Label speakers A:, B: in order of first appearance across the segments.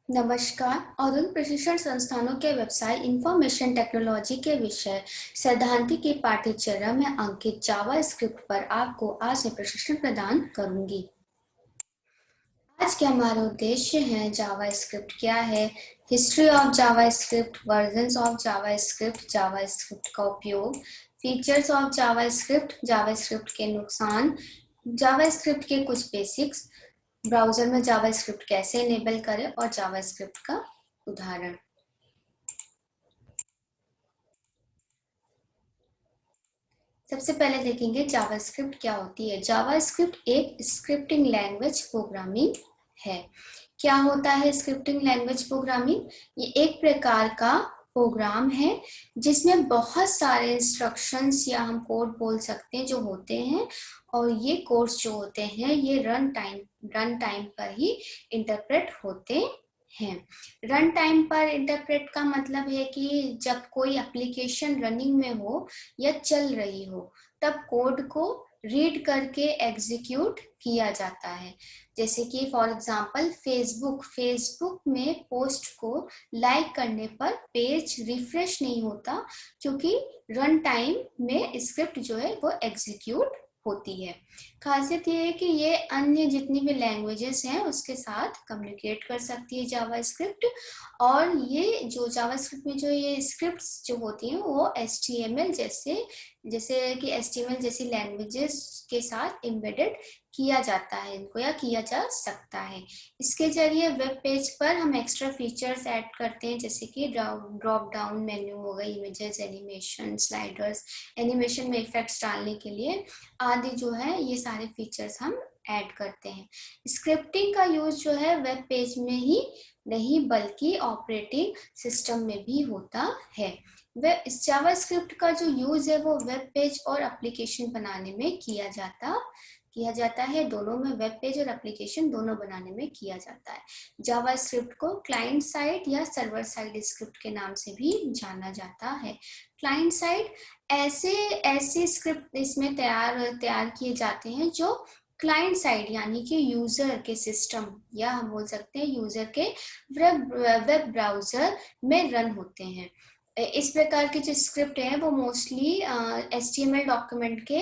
A: नमस्कार। औद्योगिक प्रशिक्षण संस्थानों के व्यवसाय इंफॉर्मेशन टेक्नोलॉजी के विषय सैद्धांतिकी पाठ्यचर्या में अंकित जावा स्क्रिप्ट पर आपको आज मैं प्रशिक्षण प्रदान करूंगी। आज के हमारे उद्देश्य हैं जावा स्क्रिप्ट क्या है, history of Java script, versions of Java script का उपयोग, फीचर्स ऑफ जावा स्क्रिप्ट के नुकसान, जावा स्क्रिप्ट के कुछ बेसिक्स, ब्राउजर में जावा स्क्रिप्ट कैसे इनेबल करें और जावा स्क्रिप्ट का उदाहरण। सबसे पहले देखेंगे जावा स्क्रिप्ट क्या होती है। जावा स्क्रिप्ट एक स्क्रिप्टिंग लैंग्वेज प्रोग्रामिंग है। क्या होता है स्क्रिप्टिंग लैंग्वेज प्रोग्रामिंग? ये एक प्रकार का प्रोग्राम है जिसमें बहुत सारे इंस्ट्रक्शंस या हम कोड बोल सकते हैं जो होते हैं, और ये कोड्स जो होते हैं ये रन टाइम पर ही इंटरप्रेट होते हैं। रन टाइम पर इंटरप्रेट का मतलब है कि जब कोई एप्लीकेशन रनिंग में हो या चल रही हो तब कोड को रीड करके एग्जीक्यूट किया जाता है। जैसे कि फॉर एग्जांपल फेसबुक में पोस्ट को लाइक करने पर पेज रिफ्रेश नहीं होता, क्योंकि रन टाइम में स्क्रिप्ट जो है वो एग्जीक्यूट होती है। खासियत ये है कि ये अन्य जितनी भी लैंग्वेजेस हैं उसके साथ कम्युनिकेट कर सकती है जावा स्क्रिप्ट। और ये जो जावा स्क्रिप्ट में जो ये स्क्रिप्ट्स जो होती हैं वो HTML जैसे कि HTML जैसी लैंग्वेजेस के साथ एम्बेडेड किया जाता है इनको, या किया जा सकता है। इसके जरिए वेब पेज पर हम एक्स्ट्रा फीचर्स ऐड करते हैं, जैसे कि ड्रॉप डाउन मेन्यू हो गई, इमेजेस, एनिमेशन, स्लाइडर्स, एनिमेशन में इफेक्ट्स डालने के लिए आदि जो है ये सारे फीचर्स हम ऐड करते हैं। स्क्रिप्टिंग का यूज जो है वेब पेज में ही नहीं बल्कि ऑपरेटिंग सिस्टम में भी होता है। इस जावा स्क्रिप्ट का जो यूज है वो वेब पेज और एप्लीकेशन बनाने में किया जाता है। दोनों में, वेब पेज और एप्लीकेशन दोनों बनाने में किया जाता है। जावा स्क्रिप्ट को क्लाइंट साइड या सर्वर साइड स्क्रिप्ट के नाम से भी जाना जाता है। क्लाइंट साइड ऐसे स्क्रिप्ट इसमें तैयार किए जाते हैं जो क्लाइंट साइड यानी कि यूजर के सिस्टम, या हम बोल सकते हैं यूजर के वेब ब्राउजर में रन होते हैं। इस प्रकार के जो स्क्रिप्ट है वो मोस्टली HTML डॉक्यूमेंट के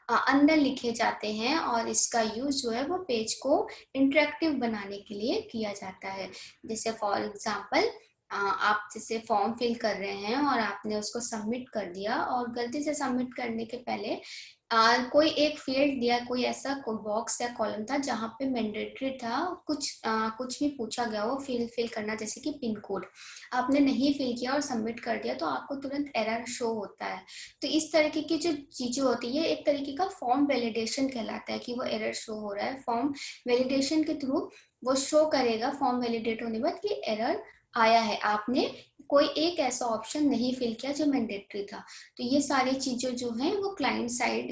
A: अंदर लिखे जाते हैं, और इसका यूज जो है वो पेज को इंटरेक्टिव बनाने के लिए किया जाता है। जैसे फॉर एग्जांपल आप जैसे फॉर्म फिल कर रहे हैं और आपने उसको सबमिट कर दिया, और गलती से सबमिट करने के पहले कोई एक फील्ड दिया, कोई ऐसा बॉक्स या कॉलम था जहाँ पे मैंडेटरी था कुछ भी पूछा गया हो फिल करना, जैसे कि पिन कोड आपने नहीं फिल किया और सबमिट कर दिया तो आपको तुरंत एरर शो होता है। तो इस तरीके की जो चीजें होती है एक तरीके का फॉर्म वैलिडेशन कहलाता है कि वो एरर शो हो रहा है। फॉर्म वैलिडेशन के थ्रू वो शो करेगा फॉर्म वैलिडेट होने के बाद कि एरर आया है, आपने कोई एक ऐसा ऑप्शन नहीं फिल किया जो मैंडेटरी था। तो ये सारी चीजें जो हैं वो क्लाइंट साइड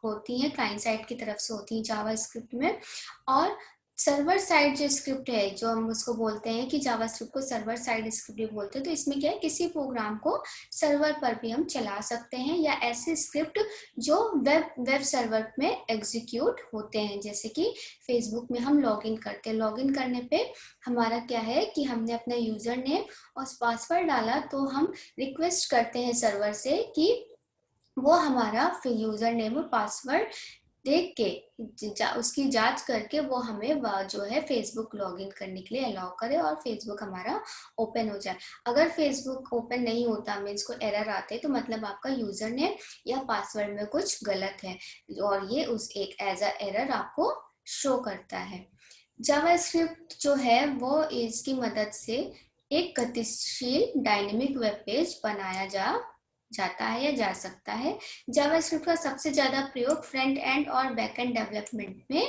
A: होती हैं, क्लाइंट साइड की तरफ से होती हैं जावा स्क्रिप्ट में। और सर्वर साइड जो स्क्रिप्ट है, जो हम उसको बोलते हैं कि जावा स्क्रिप्ट को सर्वर साइड स्क्रिप्ट भी बोलते हैं, तो इसमें क्या है, किसी प्रोग्राम को सर्वर पर भी हम चला सकते हैं, या ऐसे स्क्रिप्ट जो वेब सर्वर में एग्जीक्यूट होते हैं। जैसे कि फेसबुक में हम लॉगिन करते हैं, लॉगिन करने पे हमारा क्या है कि हमने अपना यूजर नेम और पासवर्ड डाला, तो हम रिक्वेस्ट करते हैं सर्वर से कि वो हमारा यूजर नेम और पासवर्ड देख के उसकी जांच करके वो हमें जो है फेसबुक लॉगिन करने के लिए अलाउ करे और फेसबुक हमारा ओपन हो जाए। अगर फेसबुक ओपन नहीं होता, मीन्स को एरर आते, तो मतलब आपका यूजर नेम या पासवर्ड में कुछ गलत है, और ये उस एक एज अ एरर आपको शो करता है। जावास्क्रिप्ट जो है वो इसकी मदद से एक गतिशील डायनेमिक वेब पेज बनाया जाता है या जा सकता है। जावास्क्रिप्ट का सबसे ज्यादा प्रयोग फ्रंट एंड और बैक एंड डेवलपमेंट में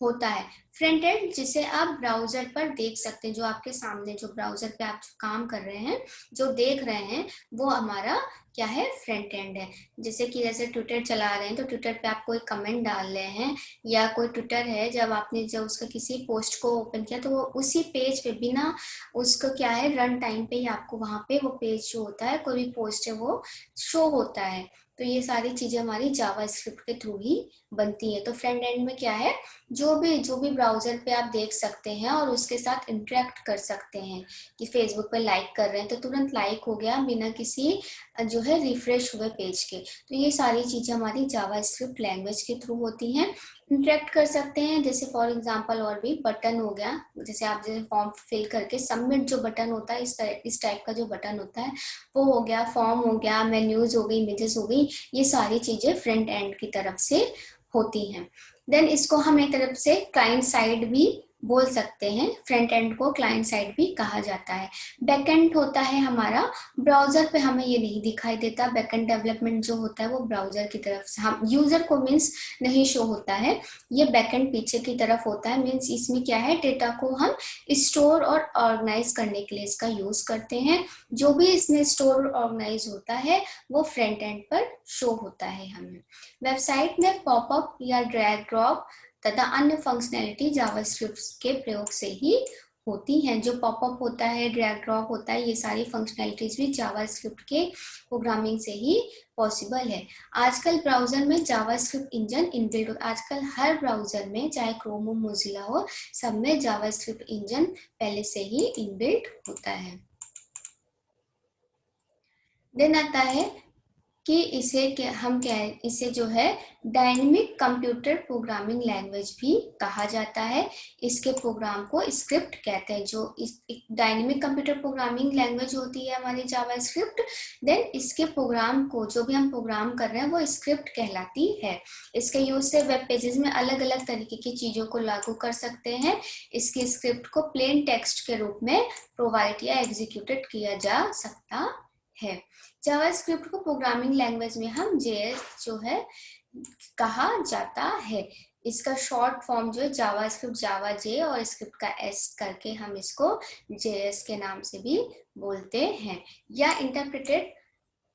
A: होता है। फ्रंट एंड जिसे आप ब्राउजर पर देख सकते हैं, जो आपके सामने जो ब्राउजर पे आप जो काम कर रहे हैं, जो देख रहे हैं, वो हमारा क्या है, फ्रंट एंड है। जैसे ट्विटर चला रहे हैं तो ट्विटर पे आप कोई कमेंट डाल रहे हैं, या कोई ट्विटर है जब उसका किसी पोस्ट को ओपन किया तो वो उसी पेज पे बिना उसको क्या है रन टाइम पे ही आपको वहां पे वो पेज जो होता है, कोई भी पोस्ट है वो शो होता है। तो ये सारी चीजें हमारी जावास्क्रिप्ट के थ्रू ही बनती है। तो फ्रंट एंड में क्या है, जो भी ब्राउजर पे आप देख सकते हैं और उसके साथ इंटरेक्ट कर सकते हैं, कि फेसबुक पे लाइक कर रहे हैं तो तुरंत लाइक हो गया बिना किसी जो है रिफ्रेश हुए पेज के। तो ये सारी चीजें हमारी जावास्क्रिप्ट लैंग्वेज के थ्रू होती हैं। इंटरेक्ट कर सकते हैं, जैसे फॉर एग्जांपल और भी बटन हो गया, जैसे आप जैसे फॉर्म फिल करके सबमिट जो बटन होता है, इस टाइप का जो बटन होता है वो हो गया, फॉर्म हो गया, मेन्यूज हो गई, इमेजेस हो गई, ये सारी चीजें फ्रंट एंड की तरफ से होती हैं। देन इसको हम एक तरफ से क्लाइंट साइड भी बोल सकते हैं, फ्रंट एंड को क्लाइंट साइड भी कहा जाता है। बैक एंड होता है हमारा, ब्राउजर पे हमें ये नहीं दिखाई देता, बैक एंड डेवलपमेंट जो होता है वो ब्राउजर की तरफ से हम यूजर को मीन्स नहीं शो होता है, ये बैक एंड पीछे की तरफ होता है। मीन्स इसमें क्या है, डेटा को हम स्टोर और ऑर्गेनाइज करने के लिए इसका यूज करते हैं। जो भी इसमें स्टोर और ऑर्गेनाइज होता है वो फ्रंट एंड पर शो होता है हमें। वेबसाइट में पॉपअप या ड्रैग ड्रॉप तथा अन्य फंक्शनैलिटी जावास्क्रिप्ट के प्रयोग से ही होती हैं। जो पॉपअप होता है, ड्रैग ड्रॉप होता है, ये सारी फंक्शनैलिटीज भी जावास्क्रिप्ट के प्रोग्रामिंग से ही पॉसिबल है। आजकल ब्राउजर में जावास्क्रिप्ट इंजन इनबिल्ट हो, आजकल हर ब्राउजर में चाहे क्रोम हो, मोजिला हो, सब में जावास्क्रिप्ट इंजन पहले से ही इनबिल्ट होता है। देन आता है कि इसे जो है डायनेमिक कंप्यूटर प्रोग्रामिंग लैंग्वेज भी कहा जाता है। इसके प्रोग्राम को स्क्रिप्ट कहते हैं। जो इस डायनेमिक कंप्यूटर प्रोग्रामिंग लैंग्वेज होती है हमारी जावास्क्रिप्ट, देन इसके प्रोग्राम को जो भी हम प्रोग्राम कर रहे हैं वो स्क्रिप्ट कहलाती है। इसके यूज से वेब पेजेस में अलग अलग तरीके की चीजों को लागू कर सकते हैं। इसकी स्क्रिप्ट को प्लेन टेक्स्ट के रूप में प्रोवाइड या एग्जीक्यूटेड किया जा सकता है। जावास्क्रिप्ट को प्रोग्रामिंग लैंग्वेज में हम जेएस जो है कहा जाता है। इसका शॉर्ट फॉर्म जो है जावास्क्रिप्ट, जावा जे और स्क्रिप्ट का एस करके हम इसको जेएस के नाम से भी बोलते हैं। या इंटरप्रेटेड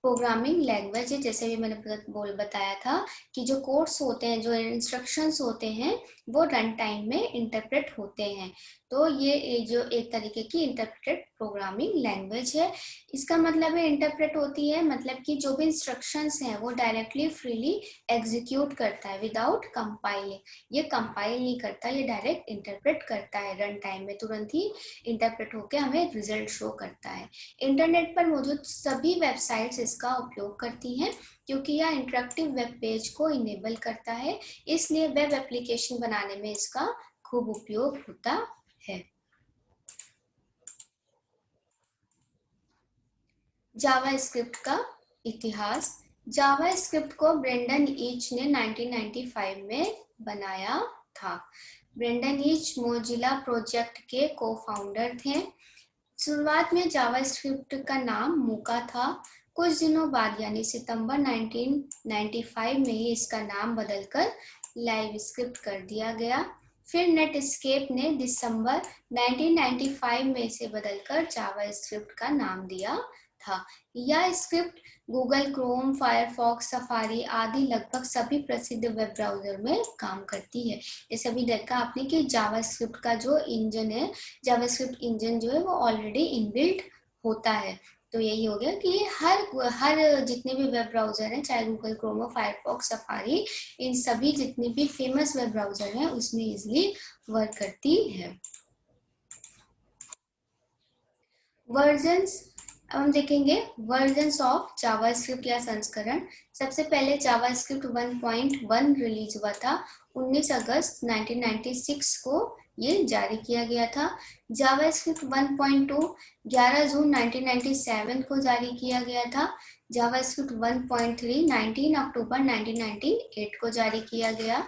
A: प्रोग्रामिंग लैंग्वेज है, जैसे भी मैंने बताया था कि जो कोड्स होते हैं, जो इंस्ट्रक्शंस होते हैं वो रन टाइम में इंटरप्रेट होते हैं। तो ये जो एक तरीके की इंटरप्रेटेड प्रोग्रामिंग लैंग्वेज है। इसका मतलब है इंटरप्रेट होती है, मतलब कि जो भी इंस्ट्रक्शंस हैं वो डायरेक्टली फ्रीली एग्जीक्यूट करता है विदाउट कंपाइलिंग। ये कंपाइल नहीं करता, ये डायरेक्ट इंटरप्रेट करता है, रन टाइम में तुरंत ही इंटरप्रेट होकर हमें रिजल्ट शो करता है। इंटरनेट पर मौजूद सभी वेबसाइट्स इसका उपयोग करती हैं, क्योंकि यह इंटरेक्टिव वेब पेज को इनेबल करता है, इसलिए वेब एप्लीकेशन बनाने में इसका खूब उपयोग होता है। जावास्क्रिप्ट का इतिहास। जावास्क्रिप्ट को ब्रेंडन ईच ने 1995 में बनाया था। ब्रेंडन ईच मोजिला प्रोजेक्ट के को-फाउंडर थे। शुरुआत में जावास्क्रिप्ट का नाम मूका था। कुछ दिनों बाद यानी सितंबर 1995 में ही इसका नाम बदलकर लाइवस्क्रिप्ट कर दिया गया। फिर नेटस्केप ने दिसंबर 1995 में इसे बदलकर जावास्क्रिप्ट का नाम दिया था। यह script Google Chrome, Firefox, safari आदि लगभग सभी प्रसिद्ध वेब ब्राउजर में काम करती है। जैसे अभी देखा आपने कि जावास्क्रिप्ट का जो इंजन है, जावास्क्रिप्ट इंजन जो है वो ऑलरेडी इनबिल्ट होता है। तो यही हो गया कि हर जितने भी वेब ब्राउजर हैं, चाहे गूगल क्रोम, फायरफॉक्स, सफारी, इन सभी जितने भी फेमस वेब ब्राउजर हैं उसमें इजिली वर्क करती है। वर्जन्स, अब हम देखेंगे वर्जन्स ऑफ जावास्क्रिप्ट या संस्करण। सबसे पहले जावास्क्रिप्ट 1.1 रिलीज हुआ था 19 अगस्त 1996 को ये जारी किया गया था। जावास्क्रिप्ट 1.2 11 जून 1997 को जारी किया गया था। जावास्क्रिप्ट 1.3 19 अक्टूबर 1998 को जारी किया गया।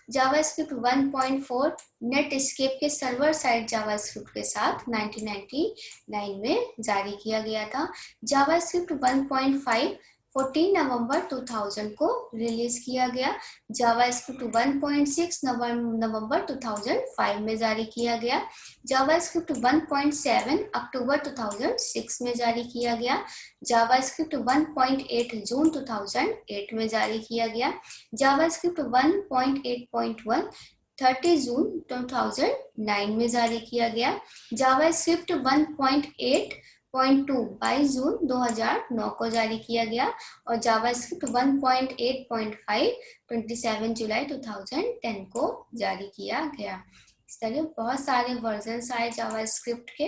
A: जावास्क्रिप्ट 1.4 नेटस्केप के सर्वर साइड जावास्क्रिप्ट के साथ 1999 में जारी किया गया था। जावास्क्रिप्ट 1.5 14 नवंबर 2000 को रिलीज किया गया। जावास्क्रिप्ट 1.6 नवंबर 2005 में जारी किया गया। जावास्क्रिप्ट 1.7 अक्टूबर 2006 में जारी किया गया। जावास्क्रिप्ट 1.8 जून 2008 में जारी किया गया। जावास्क्रिप्ट 1.8.1 30 जून 2009 में जारी किया गया। जावास्क्रिप्ट 1.8 1.2 22 जून 2009 को जारी किया गया और जावास्क्रिप्ट 1.8.5 27 जुलाई 2010 को जारी किया गया। इस तरह बहुत सारे वर्जन्स आए जावास्क्रिप्ट के।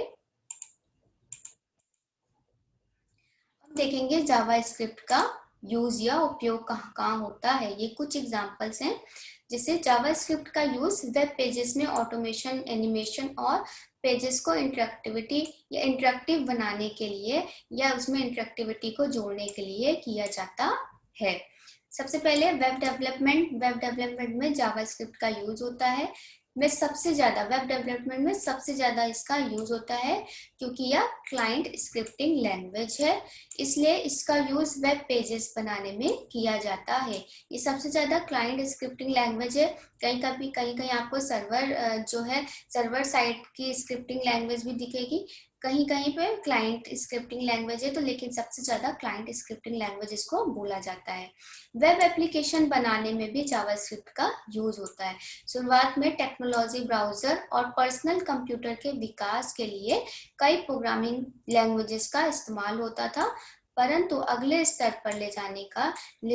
A: अब देखेंगे जावास्क्रिप्ट का यूज या उपयोग कहाँ कहाँ होता है। ये कुछ एग्जांपल्स हैं। जैसे जावास्क्रिप्ट का यूज वेब पेजेस में ऑटोमेशन, एनिमेशन और पेजेस को इंटरेक्टिविटी या इंटरेक्टिव बनाने के लिए या उसमें इंटरेक्टिविटी को जोड़ने के लिए किया जाता है। सबसे पहले वेब डेवलपमेंट में जावास्क्रिप्ट का यूज होता है। वेब डेवलपमेंट में सबसे ज्यादा इसका यूज होता है क्योंकि यह क्लाइंट स्क्रिप्टिंग लैंग्वेज है, इसलिए इसका यूज वेब पेजेस बनाने में किया जाता है। ये सबसे ज्यादा क्लाइंट स्क्रिप्टिंग लैंग्वेज है। कहीं कहीं आपको सर्वर साइड की स्क्रिप्टिंग लैंग्वेज भी दिखेगी, कहीं कहीं पे क्लाइंट स्क्रिप्टिंग लैंग्वेज है, तो लेकिन सबसे ज्यादा क्लाइंट स्क्रिप्टिंग लैंग्वेज इसको बोला जाता है। वेब एप्लीकेशन बनाने में भी जावास्क्रिप्ट का यूज होता है। शुरुआत में टेक्नोलॉजी ब्राउजर और पर्सनल कंप्यूटर के विकास के लिए कई प्रोग्रामिंग लैंग्वेजेस का इस्तेमाल होता था, परंतु अगले स्तर पर ले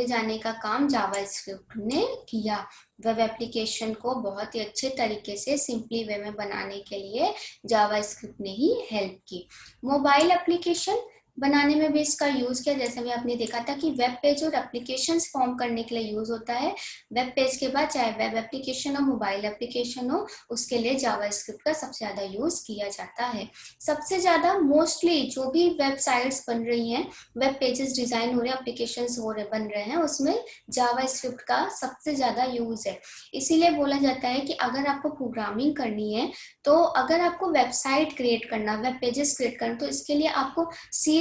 A: जाने का काम जावास्क्रिप्ट ने किया। वेब एप्लीकेशन को बहुत ही अच्छे तरीके से सिंपली वे में बनाने के लिए जावास्क्रिप्ट ने ही हेल्प की। मोबाइल एप्लीकेशन बनाने में भी इसका यूज किया। जैसे भी आपने देखा था कि वेब पेज और एप्लीकेशंस फॉर्म करने के लिए यूज होता है। वेब पेज के बाद चाहे वेब एप्लीकेशन हो, मोबाइल एप्लीकेशन हो, उसके लिए जावास्क्रिप्ट का सबसे ज्यादा यूज किया जाता है। सबसे ज्यादा मोस्टली जो भी वेबसाइट्स बन रही हैं, वेब पेजेस डिजाइन हो रहे हैं, एप्लीकेशंस बन रहे हैं, उसमें जावास्क्रिप्ट का सबसे ज्यादा यूज है। इसीलिए बोला जाता है कि अगर आपको प्रोग्रामिंग करनी है, तो अगर आपको वेबसाइट क्रिएट करना, वेब पेजेस क्रिएट करना, तो इसके लिए आपको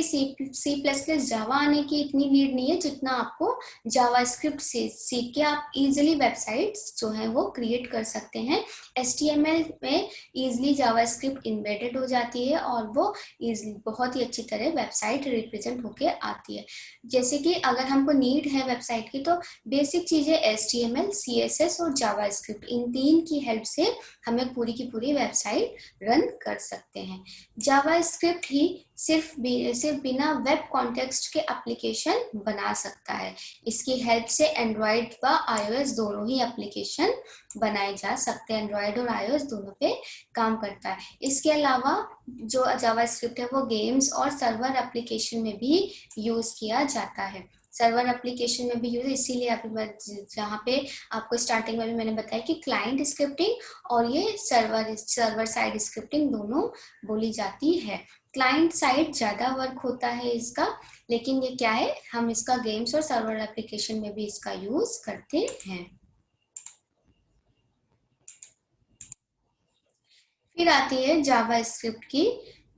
A: C++ जावा आने की इतनी नीड नहीं है जितना आपको जावास्क्रिप्ट से सीख के आप इजीली वेबसाइट्स जो है वो क्रिएट कर सकते हैं। HTML में इजीली जावास्क्रिप्ट इम्बेडेड हो जाती है और वो इजीली बहुत ही अच्छी तरह वेबसाइट रिप्रेजेंट होके आती है। जैसे कि अगर हमको नीड है वेबसाइट की, तो बेसिक चीजें HTML, CSS और जावास्क्रिप्ट, इन तीन की हेल्प से हमें पूरी की पूरी वेबसाइट रन कर सकते हैं। जावास्क्रिप्ट ही सिर्फ बिना वेब कॉन्टेक्स्ट के एप्लीकेशन बना सकता है। इसकी हेल्प से एंड्रॉयड व iOS दोनों ही एप्लीकेशन बनाए जा सकते हैं। एंड्रॉयड और iOS दोनों पे काम करता है। इसके अलावा जो जावास्क्रिप्ट है वो गेम्स और सर्वर एप्लीकेशन में भी यूज किया जाता है। सर्वर एप्लीकेशन में भी यूज, इसीलिए अभी जहाँ पे आपको स्टार्टिंग में भी मैंने बताया कि क्लाइंट स्क्रिप्टिंग और ये सर्वर साइड स्क्रिप्टिंग दोनों बोली जाती है। क्लाइंट साइड ज्यादा वर्क होता है इसका, लेकिन ये क्या है, हम इसका गेम्स और सर्वर एप्लीकेशन में भी इसका यूज करते हैं। फिर आती है जावास्क्रिप्ट की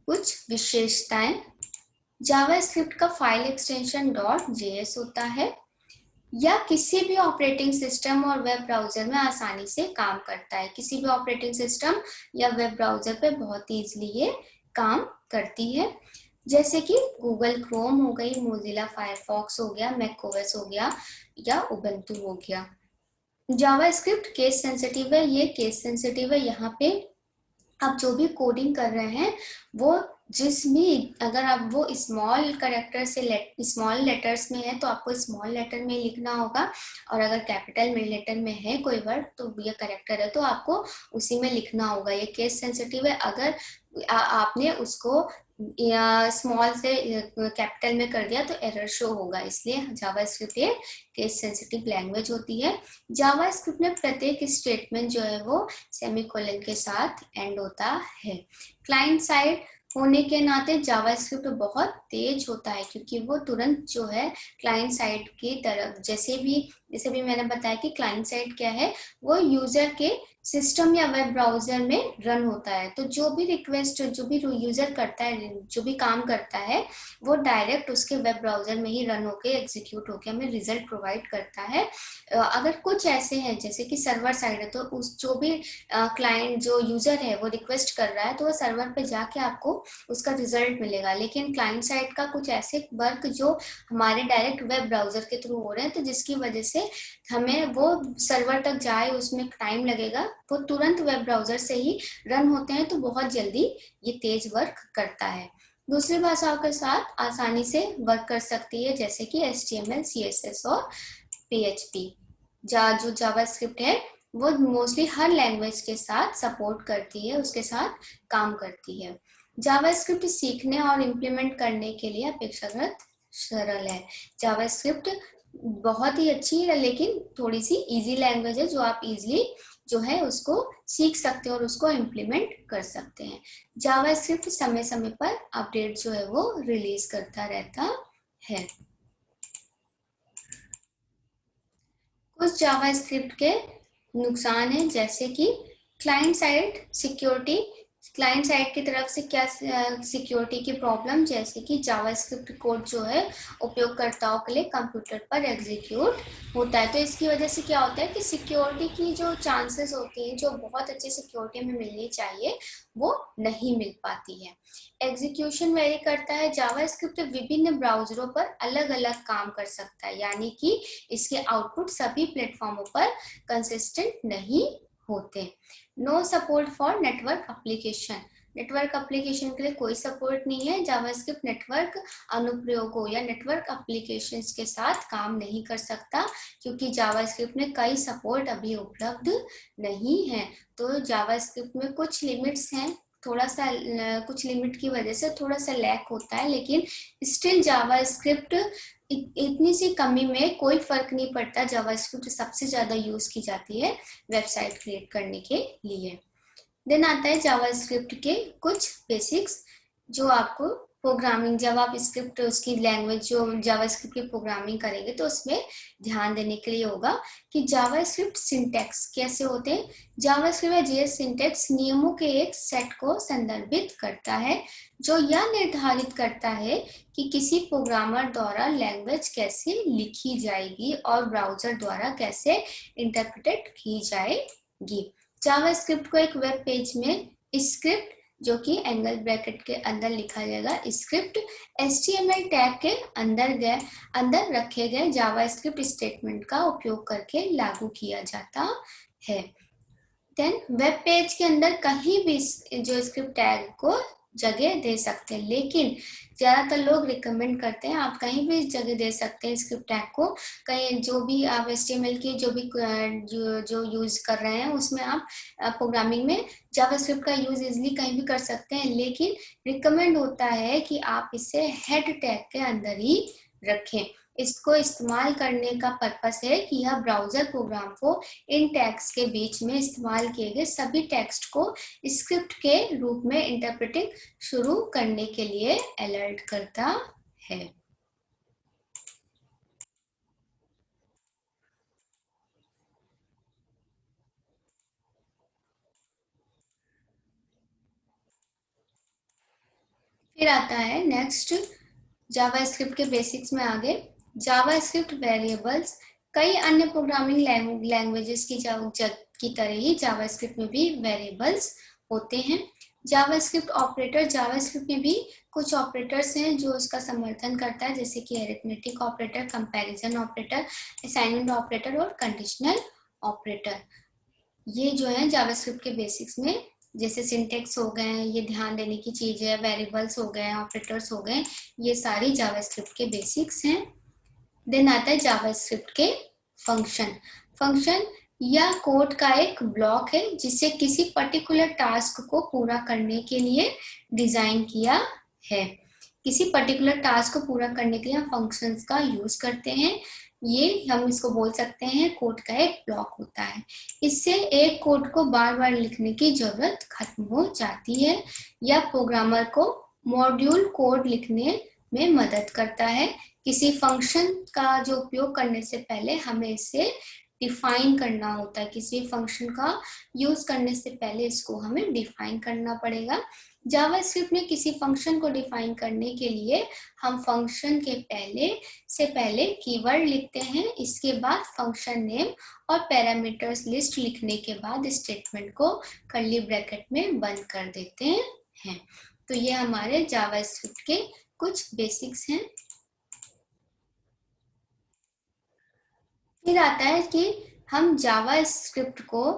A: कुछ विशेषताएं। जावास्क्रिप्ट का फाइल एक्सटेंशन .js होता है। या किसी भी ऑपरेटिंग सिस्टम और वेब ब्राउजर में आसानी से काम करता है। किसी भी ऑपरेटिंग सिस्टम या वेब ब्राउजर पे बहुत ईजिली ये काम करती है। जैसे कि गूगल क्रोम हो गई, मोजिला फायरफॉक्स हो गया, मैकओएस हो गया या उबंटू हो गया। जावास्क्रिप्ट केस सेंसिटिव है। ये केस सेंसिटिव है। यहाँ पे आप जो भी कोडिंग कर रहे हैं वो अगर आप वो स्मॉल कैरेक्टर से स्मॉल लेटर्स में है तो आपको स्मॉल लेटर में लिखना होगा, और अगर कैपिटल में लेटर में है कोई वर्ड तो ये कैरेक्टर है तो आपको उसी में लिखना होगा। ये केस सेंसिटिव है। अगर आपने उसको स्मॉल से कैपिटल में कर दिया तो एरर शो होगा, इसलिए जावास्क्रिप्ट ये केस सेंसिटिव लैंग्वेज होती है। जावास्क्रिप्ट में प्रत्येक स्टेटमेंट जो है वो सेमीकोलन के साथ एंड होता है। क्लाइंट साइड होने के नाते जावास्क्रिप्ट बहुत तेज होता है, क्योंकि वो तुरंत जो है क्लाइंट साइड की तरफ, जैसे भी मैंने बताया कि क्लाइंट साइड क्या है, वो यूजर के सिस्टम या वेब ब्राउजर में रन होता है। तो जो भी रिक्वेस्ट, जो भी यूजर करता है, जो भी काम करता है, वो डायरेक्ट उसके वेब ब्राउजर में ही रन होके एग्जीक्यूट होके हमें रिजल्ट प्रोवाइड करता है। अगर कुछ ऐसे हैं जैसे कि सर्वर साइड है, तो उस जो भी क्लाइंट जो यूजर है वो रिक्वेस्ट कर रहा है तो वो सर्वर पे जाके आपको उसका रिजल्ट मिलेगा। लेकिन क्लाइंट साइड का कुछ ऐसे वर्क जो हमारे डायरेक्ट वेब ब्राउजर के थ्रू हो रहे हैं, तो जिसकी वजह से हमें वो सर्वर तक जाए उसमें टाइम लगेगा, वो तुरंत वेब ब्राउजर से ही रन होते हैं, तो बहुत जल्दी ये तेज वर्क करता है। दूसरी भाषाओं के साथ आसानी से वर्क कर सकती है, जैसे कि HTML, CSS और PHP। जो जावास्क्रिप्ट है वो मोस्टली हर लैंग्वेज के साथ सपोर्ट करती है, उसके साथ काम करती है। जावास्क्रिप्ट सीखने और इम्प्लीमेंट करने के लिए अपेक्षाकृत सरल है। जावास्क्रिप्ट बहुत ही अच्छी है, लेकिन थोड़ी सी इजी लैंग्वेज है, जो आप इजीली जो है उसको सीख सकते हैं और उसको इम्प्लीमेंट कर सकते हैं। जावास्क्रिप्ट समय समय पर अपडेट जो है वो रिलीज करता रहता है। कुछ जावास्क्रिप्ट के नुकसान हैं, जैसे कि client side security. Client side की तरफ से क्या सिक्योरिटी की प्रॉब्लम, जैसे कि जावास्क्रिप्ट कोड जो है उपयोगकर्ताओं के लिए कंप्यूटर पर एग्जीक्यूट होता है, तो इसकी वजह से क्या होता है कि सिक्योरिटी की जो चांसेस होती हैं, जो बहुत अच्छी सिक्योरिटी में मिलनी चाहिए, वो नहीं मिल पाती है। एग्जीक्यूशन वेरी करता है। जावास्क्रिप्ट विभिन्न ब्राउजरों पर अलग अलग काम कर सकता है, यानी कि इसके आउटपुट सभी प्लेटफॉर्मों पर कंसिस्टेंट नहीं होते। No support for network application. Network application के लिए कोई सपोर्ट नहीं है। जावास्क्रिप्ट नेटवर्क अनुप्रयोगों या नेटवर्क एप्लीकेशंस के साथ काम नहीं कर सकता, क्योंकि जावास्क्रिप्ट में कई सपोर्ट अभी उपलब्ध नहीं है। तो जावास्क्रिप्ट में कुछ लिमिट्स हैं, थोड़ा सा कुछ लिमिट की वजह से थोड़ा सा लैक होता है, लेकिन स्टिल जावास्क्रिप्ट इतनी सी कमी में कोई फर्क नहीं पड़ता। जावास्क्रिप्ट सबसे ज्यादा यूज की जाती है वेबसाइट क्रिएट करने के लिए। देन आता है जावास्क्रिप्ट के कुछ बेसिक्स, जो आपको प्रोग्रामिंग, जब आप स्क्रिप्ट उसकी लैंग्वेज जो जावास्क्रिप्ट की प्रोग्रामिंग करेंगे तो उसमें ध्यान देने के लिए होगा कि जावास्क्रिप्ट सिंटैक्स कैसे होते हैं। जावास्क्रिप्ट या जेएस सिंटैक्स नियमों के एक सेट को संदर्भित करता है, जो यह निर्धारित करता है कि किसी प्रोग्रामर द्वारा लैंग्वेज कैसे लिखी जाएगी और ब्राउजर द्वारा कैसे इंटरप्रेट की जाएगी। जावास्क्रिप्ट को एक वेब पेज में स्क्रिप्ट, जो कि एंगल ब्रैकेट के अंदर लिखा जाएगा, स्क्रिप्ट HTML टैग के अंदर रखे गए जावास्क्रिप्ट स्टेटमेंट का उपयोग करके लागू किया जाता है। देन वेब पेज के अंदर कहीं भी जो स्क्रिप्ट टैग को जगह दे सकते हैं, लेकिन ज्यादातर लोग रिकमेंड करते हैं आप कहीं भी जगह दे सकते हैं स्क्रिप्ट टैग को। कहीं जो भी आप HTML की जो भी जो यूज कर रहे हैं उसमें आप प्रोग्रामिंग में जावास्क्रिप्ट का यूज इजिली कहीं भी कर सकते हैं, लेकिन रिकमेंड होता है कि आप इसे हेड टैग के अंदर ही रखें। इसको इस्तेमाल करने का पर्पस है कि यह ब्राउजर प्रोग्राम को इन टैग्स के बीच में इस्तेमाल किए गए सभी टेक्स्ट को स्क्रिप्ट के रूप में इंटरप्रेटिंग शुरू करने के लिए अलर्ट करता है। फिर आता है नेक्स्ट जावास्क्रिप्ट के बेसिक्स में आगे। जावास्क्रिप्ट वेरिएबल्स कई अन्य प्रोग्रामिंग लैंग्वेजेस की तरह ही जावास्क्रिप्ट में भी वेरिएबल्स होते हैं। जावास्क्रिप्ट ऑपरेटर, जावास्क्रिप्ट में भी कुछ ऑपरेटर्स हैं जो उसका समर्थन करता है, जैसे कि arithmetic operator, comparison operator, assignment operator और कंडीशनल ऑपरेटर। ये जो है जावास्क्रिप्ट के बेसिक्स में, जैसे सिंटेक्स हो गए, ये ध्यान देने की चीज है, वेरिएबल्स हो गए, ऑपरेटर्स हो गए, ये सारी जावास्क्रिप्ट के बेसिक्स हैं। देन आता है जावास्क्रिप्ट के फंक्शन। फंक्शन या कोड का एक ब्लॉक है जिसे किसी पर्टिकुलर टास्क को पूरा करने के लिए डिजाइन किया है। किसी पर्टिकुलर टास्क को पूरा करने के लिए हम फंक्शंस का यूज करते हैं। ये हम इसको बोल सकते हैं कोड का एक ब्लॉक होता है। इससे एक कोड को बार बार लिखने की जरूरत खत्म हो जाती है, या प्रोग्रामर को मॉड्यूल कोड लिखने में मदद करता है। किसी फंक्शन का जो उपयोग करने से पहले हमें इसे डिफाइन करना होता है। किसी फंक्शन का यूज करने से पहले इसको हमें डिफाइन करना पड़ेगा। जावास्क्रिप्ट में किसी फंक्शन को डिफाइन करने के लिए हम फंक्शन के पहले कीवर्ड लिखते हैं, इसके बाद फंक्शन नेम और पैरामीटर्स लिस्ट लिखने के बाद स्टेटमेंट को कर्ली ब्रैकेट में बंद कर देते हैं। तो ये हमारे जावास्क्रिप्ट के कुछ बेसिक्स हैं। फिर आता है कि हम जावास्क्रिप्ट को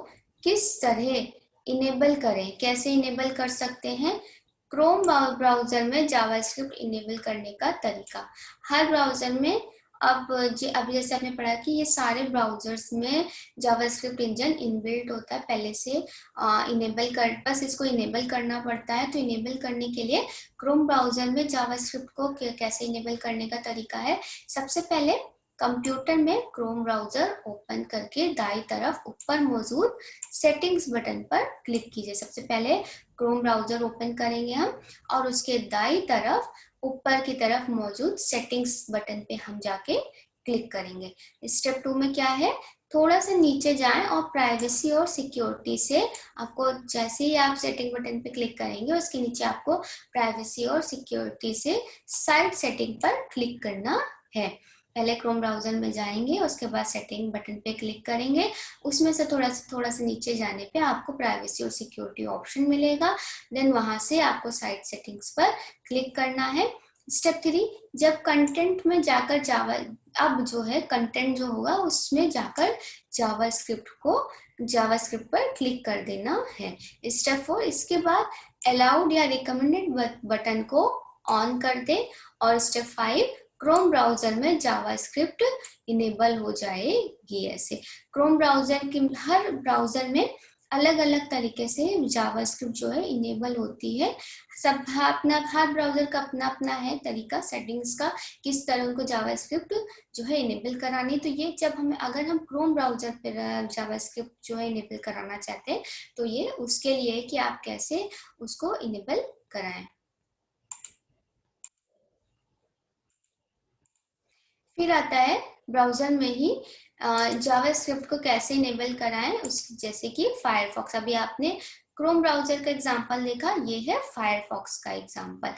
A: किस तरह इनेबल करें, कैसे इनेबल कर सकते हैं। क्रोम ब्राउजर में जावास्क्रिप्ट इनेबल करने का तरीका। हर ब्राउजर में अब जैसे आपने पढ़ा कि ये सारे ब्राउजर्स में जावास्क्रिप्ट इंजन इनबिल्ट होता है पहले से इनेबल कर, बस इसको इनेबल करना पड़ता है। तो इनेबल करने के लिए क्रोम ब्राउजर में जावास्क्रिप्ट को कैसे इनेबल करने का तरीका है, सबसे पहले कंप्यूटर में क्रोम ब्राउजर ओपन करके दाईं तरफ ऊपर मौजूद सेटिंग्स बटन पर क्लिक कीजिए। सबसे पहले क्रोम ब्राउजर ओपन करेंगे हम और उसके दाईं तरफ ऊपर की तरफ मौजूद सेटिंग्स बटन पे हम जाके क्लिक करेंगे। स्टेप 2 में क्या है, थोड़ा सा नीचे जाएं और प्राइवेसी और सिक्योरिटी से आपको जैसे ही आप सेटिंग बटन पे क्लिक करेंगे उसके नीचे आपको प्राइवेसी और सिक्योरिटी से साइड सेटिंग पर क्लिक करना है। पहले क्रोम ब्राउजर में जाएंगे, उसके बाद सेटिंग बटन पे क्लिक करेंगे, उसमें से थोड़ा सा नीचे जाने पे आपको प्राइवेसी और सिक्योरिटी ऑप्शन मिलेगा। देन वहां से आपको साइड सेटिंग्स पर क्लिक करना है। स्टेप 3, जब कंटेंट में जाकर अब जो है कंटेंट जो होगा उसमें जाकर जावास्क्रिप्ट पर क्लिक कर देना है। स्टेप 4, इसके बाद अलाउड या रिकमेंडेड बटन को ऑन कर दे। और स्टेप 5, क्रोम ब्राउजर में जावास्क्रिप्ट इनेबल हो जाएगी। ऐसे क्रोम ब्राउजर की हर ब्राउजर में अलग अलग तरीके से जावास्क्रिप्ट जो है इनेबल होती है। सब अपना हर ब्राउजर का अपना अपना है तरीका सेटिंग्स का, किस तरह उनको जावास्क्रिप्ट जो है इनेबल करानी। तो ये अगर हम क्रोम ब्राउजर पर जावास्क्रिप्ट जो है इनेबल कराना चाहते हैं तो ये उसके लिए है कि आप कैसे उसको इनेबल कराएं। फिर आता है ब्राउजर में ही जावास्क्रिप्ट को कैसे इनेबल कराएं, जैसे कि फायरफॉक्स। अभी आपने क्रोम ब्राउजर का एग्जांपल देखा, ये है फायरफॉक्स का एग्जांपल।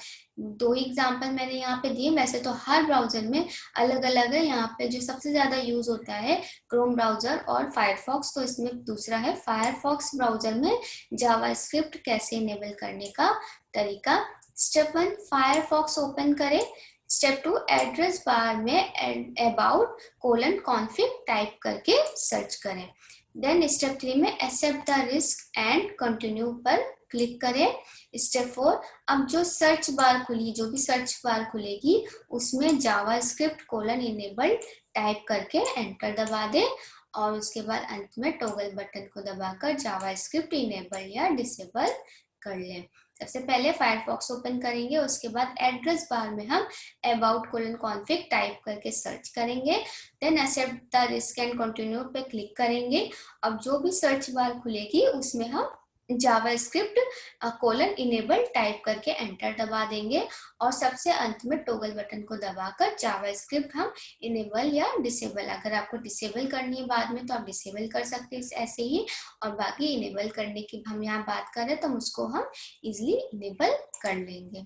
A: 2 एग्जांपल मैंने यहाँ पे दिए, वैसे तो हर ब्राउजर में अलग अलग है। यहाँ पे जो सबसे ज्यादा यूज होता है क्रोम ब्राउजर और फायरफॉक्स, तो इसमें दूसरा है फायरफॉक्स ब्राउजर में जावास्क्रिप्ट कैसे इनेबल करने का तरीका। स्टेप 1, फायरफॉक्स ओपन करें। स्टेप 2, एड्रेस बार में about:config टाइप करके सर्च करें। देन स्टेप 3 में accept the risk and continue पर क्लिक करें। स्टेप 4, अब जो भी सर्च बार खुलेगी उसमें जावास्क्रिप्ट इनेबल टाइप करके एंटर दबा दें और उसके बाद अंत में टॉगल बटन को दबाकर जावास्क्रिप्ट इनेबल या डिसेबल कर लें। सबसे पहले फायरफॉक्स ओपन करेंगे, उसके बाद एड्रेस बार में हम about:config टाइप करके सर्च करेंगे। Then accept the risk and continue पे क्लिक करेंगे। अब जो भी सर्च बार खुलेगी उसमें हम जावास्क्रिप्ट इनेबल टाइप करके एंटर दबा देंगे और सबसे अंत में टॉगल बटन को दबाकर जावास्क्रिप्ट हम इनेबल या डिसेबल, अगर आपको डिसेबल करनी है बाद में तो आप डिसेबल कर सकते हैं ऐसे ही, और बाकी इनेबल करने की हम यहाँ बात कर रहे हैं तो उसको हम इजिली इनेबल कर लेंगे।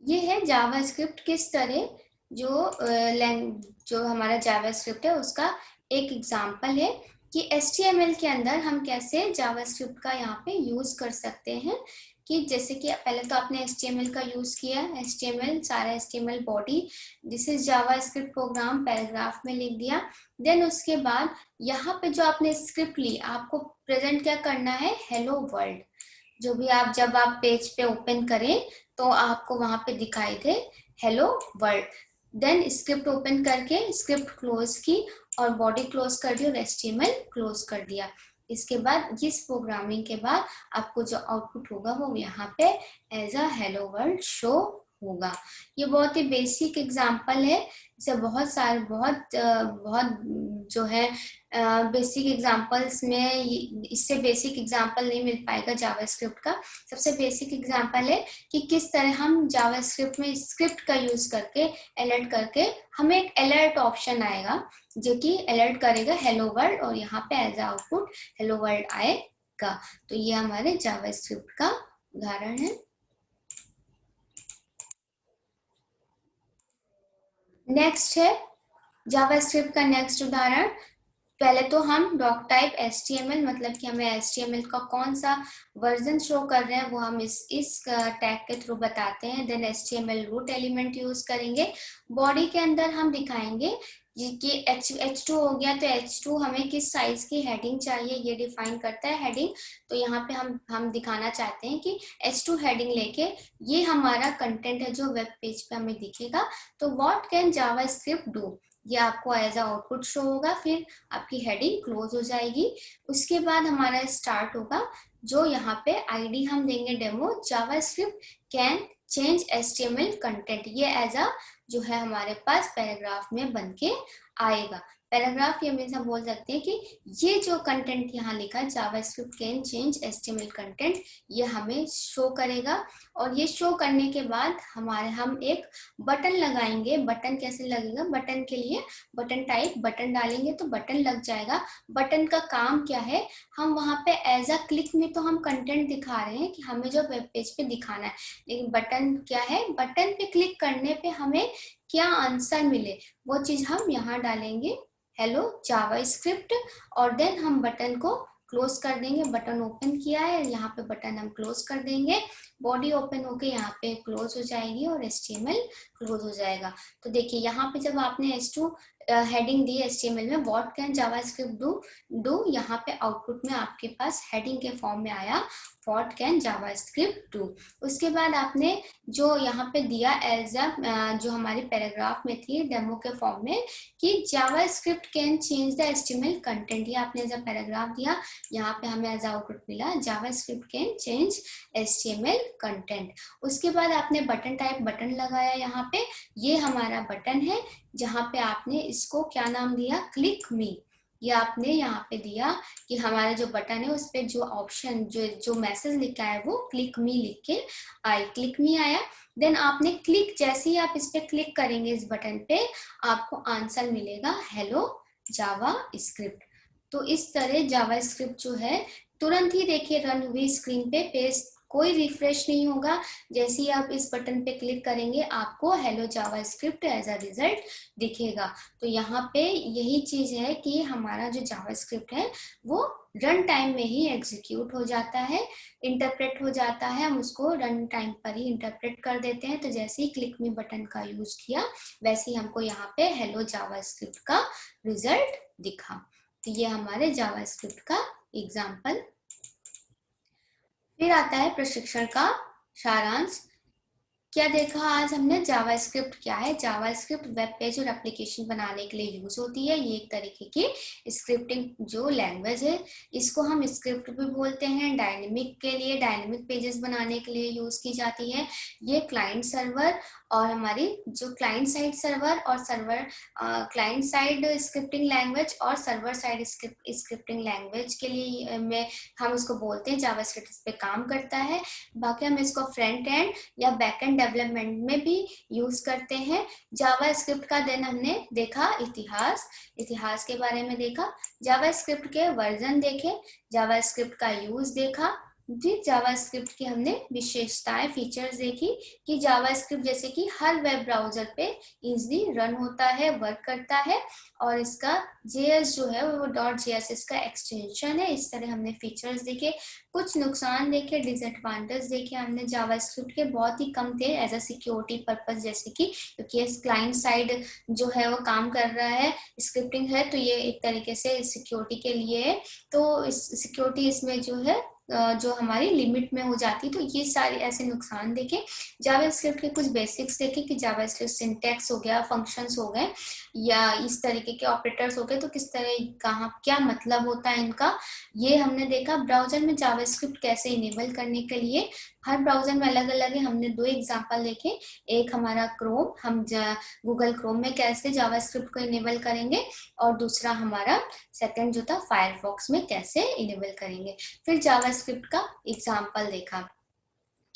A: ये है जावास्क्रिप्ट किस तरह जो हमारा जावास्क्रिप्ट है उसका एक एग्जांपल है कि HTML के अंदर हम कैसे जावास्क्रिप्ट का यहाँ पे यूज कर सकते हैं। कि जैसे कि पहले तो आपने HTML का यूज किया, HTML सारा HTML body this is JavaScript program paragraph में लिख दिया। देन उसके बाद यहाँ पे जो आपने स्क्रिप्ट ली, आपको प्रेजेंट क्या करना है, हेलो वर्ल्ड। जो भी जब आप पेज पे ओपन करें तो आपको वहां पे दिखाई दे hello world. Then script open करके स्क्रिप्ट क्लोज की और बॉडी क्लोज कर दी और HTML क्लोज कर दिया। इसके बाद इस प्रोग्रामिंग के बाद आपको जो आउटपुट होगा वो यहाँ पे as a hello world show होगा। ये बहुत ही बेसिक एग्जांपल है, इसे बहुत जो है बेसिक एग्जांपल्स में इससे बेसिक एग्जांपल नहीं मिल पाएगा जावास्क्रिप्ट का। सबसे बेसिक एग्जांपल है कि किस तरह हम जावास्क्रिप्ट में स्क्रिप्ट का यूज करके अलर्ट करके हमें एक अलर्ट ऑप्शन आएगा जो कि अलर्ट करेगा हेलो वर्ल्ड और यहाँ पे एज आउटपुट हेलो वर्ल्ड आएगा। तो ये हमारे जावास्क्रिप्ट का उदाहरण है। नेक्स्ट है जावास्क्रिप्ट का नेक्स्ट उदाहरण। पहले तो हम डॉक टाइप HTML मतलब कि हमें HTML का कौन सा वर्जन शो कर रहे हैं वो हम इस टैग के थ्रू बताते हैं। Then HTML root element use करेंगे। बॉडी के अंदर हम दिखाएंगे कि H2 हो गया, तो H2 हमें किस साइज की हेडिंग चाहिए ये डिफाइन करता है हेडिंग। तो यहाँ पे हम दिखाना चाहते हैं कि H2 हेडिंग लेके ये हमारा कंटेंट है जो वेब पेज पे हमें दिखेगा। तो व्हाट कैन जावास्क्रिप्ट डू, ये आपको एज अ आउटपुट शो होगा, फिर आपकी हेडिंग क्लोज हो जाएगी। उसके बाद हमारा स्टार्ट होगा, जो यहाँ पे आईडी हम देंगे demo JavaScript can change HTML content, ये एज अ जो है हमारे पास पैराग्राफ में बन के आएगा। पैराग्राफ ये मीन्स हम बोल सकते हैं कि ये जो कंटेंट यहाँ लिखा है JavaScript can change HTML content, ये हमें शो करेगा। और ये शो करने के बाद हम एक बटन लगाएंगे। बटन कैसे लगेगा, बटन के लिए बटन टाइप बटन डालेंगे तो बटन लग जाएगा। बटन का काम क्या है, हम वहां पे एज अ क्लिक में तो हम कंटेंट दिखा रहे हैं कि हमें जो वेब पेज पे दिखाना है, लेकिन बटन क्या है, बटन पे क्लिक करने पे हमें क्या आंसर मिले वो चीज हम यहाँ डालेंगे हेलो जावास्क्रिप्ट, और देन हम बटन को क्लोज कर देंगे। बटन ओपन किया है, यहाँ पे बटन हम क्लोज कर देंगे, बॉडी ओपन होके यहाँ पे क्लोज हो जाएगी और HTML क्लोज हो जाएगा। तो देखिए यहाँ पे जब आपने H2 हेडिंग दी HTML में, व्हाट कैन जावास्क्रिप्ट डू, यहाँ पे आउटपुट में आपके पास हेडिंग के फॉर्म में आया व्हाट कैन जावास्क्रिप्ट डू। उसके बाद आपने जो यहाँ पे दिया एज अ जो हमारी पैराग्राफ में थी डेमो के फॉर्म में कि JavaScript can change the HTML content, ये आपने एज अ पैराग्राफ दिया, यहाँ पे हमें एज आउटपुट मिला JavaScript can change HTML content. उसके बाद आपने बटन टाइप बटन लगाया, यहाँ पे ये हमारा बटन है जहाँ पे आपने इसको क्या नाम दिया, क्लिक मी। ये आपने यहाँ पे दिया कि हमारा जो बटन है उस पे जो ऑप्शन जो मैसेज लिखा है वो क्लिक मी लिख के आई, क्लिक मी आया। देन आपने क्लिक, जैसे ही आप इस पे क्लिक करेंगे इस बटन पे, आपको आंसर मिलेगा हेलो जावा स्क्रिप्ट। तो इस तरह जावा स्क्रिप्ट जो है तुरंत ही देखिए रन हुई स्क्रीन पे, पेज कोई रिफ्रेश नहीं होगा। जैसे ही आप इस बटन पे क्लिक करेंगे आपको hello JavaScript as a result दिखेगा। तो यहाँ पे यही चीज है कि हमारा जो जावास्क्रिप्ट है वो रन टाइम में ही एग्जीक्यूट हो जाता है, इंटरप्रेट हो जाता है, हम उसको रन टाइम पर ही इंटरप्रेट कर देते हैं। तो जैसे ही क्लिक मी बटन का यूज किया वैसे ही हमको यहाँ पे हेलो जावास्क्रिप्ट का रिजल्ट दिखा। तो ये हमारे जावास्क्रिप्ट का एग्जाम्पल। फिर आता है प्रशिक्षण का सारांश। क्या देखा आज हमने, जावास्क्रिप्ट क्या है। जावास्क्रिप्ट वेब पेज और एप्लीकेशन बनाने के लिए यूज होती है। ये एक तरीके की स्क्रिप्टिंग जो लैंग्वेज है, इसको हम स्क्रिप्ट भी बोलते हैं। डायनेमिक के लिए, डायनेमिक पेजेस बनाने के लिए यूज की जाती है। ये क्लाइंट सर्वर और हमारी जो क्लाइंट साइड सर्वर और server client side scripting language और सर्वर साइड स्क्रिप्टिंग लैंग्वेज के लिए में हम इसको बोलते हैं। जावास्क्रिप्ट इस पे काम करता है। बाकी हम इसको फ्रंट एंड या बैक एंड डेवलपमेंट में भी यूज करते हैं जावास्क्रिप्ट का। देन हमने देखा इतिहास के बारे में देखा, जावास्क्रिप्ट के वर्जन देखे, जावास्क्रिप्ट का यूज देखा, फिर जावास्क्रिप्ट की हमने विशेषताएं फीचर्स देखी कि जावास्क्रिप्ट जैसे कि हर वेब ब्राउजर पे इजीली रन होता है, वर्क करता है, और इसका JS जो है वो .js इसका एक्सटेंशन है। इस तरह हमने फीचर्स देखे, कुछ नुकसान देखे, डिसएडवांटेज देखे हमने जावास्क्रिप्ट के, बहुत ही कम थे एज अ सिक्योरिटी पर्पस, जैसे कि क्योंकि क्लाइंट साइड जो है वो काम कर रहा है, स्क्रिप्टिंग है, तो ये एक तरीके से सिक्योरिटी के लिए है। तो इस सिक्योरिटी इसमें जो है जो हमारी लिमिट में हो जाती, तो ये सारे ऐसे नुकसान देखे। जावास्क्रिप्ट के कुछ बेसिक्स देखे कि जावास्क्रिप्ट सिंटैक्स हो गया, फंक्शंस हो गए, या इस तरीके के ऑपरेटर्स हो गए, तो किस तरह कहाँ क्या मतलब होता है इनका, ये हमने देखा। ब्राउजर में जावास्क्रिप्ट कैसे इनेबल करने के लिए हर ब्राउजर में अलग अलग है, हमने 2 एग्जांपल देखे। एक हमारा क्रोम, हम गूगल क्रोम में कैसे जावास्क्रिप्ट को इनेबल करेंगे, और दूसरा हमारा सेकंड जो था फायरफॉक्स में कैसे इनेबल करेंगे। फिर जावास्क्रिप्ट का एग्जांपल देखा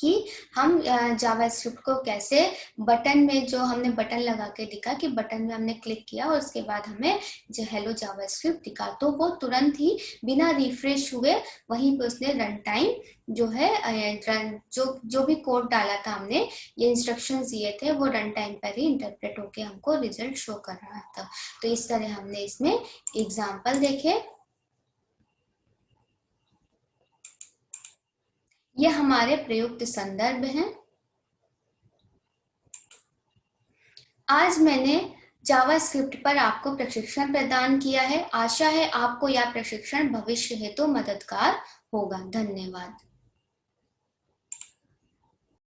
A: कि हम जावास्क्रिप्ट को कैसे बटन में, जो हमने बटन लगा के दिखा कि बटन में हमने क्लिक किया और उसके बाद हमें जो हेलो जावास्क्रिप्ट दिखा, तो वो तुरंत ही बिना रिफ्रेश हुए वहीं पे उसने रन टाइम जो है जो भी कोड डाला था हमने, ये इंस्ट्रक्शंस दिए थे, वो रन टाइम पर ही इंटरप्रेट होके हमको रिजल्ट शो कर रहा था। तो इस तरह हमने इसमें एग्जाम्पल देखे। ये हमारे प्रयुक्त संदर्भ हैं। आज मैंने जावास्क्रिप्ट पर आपको प्रशिक्षण प्रदान किया है। आशा है आपको यह प्रशिक्षण भविष्य हेतु मददगार होगा। धन्यवाद।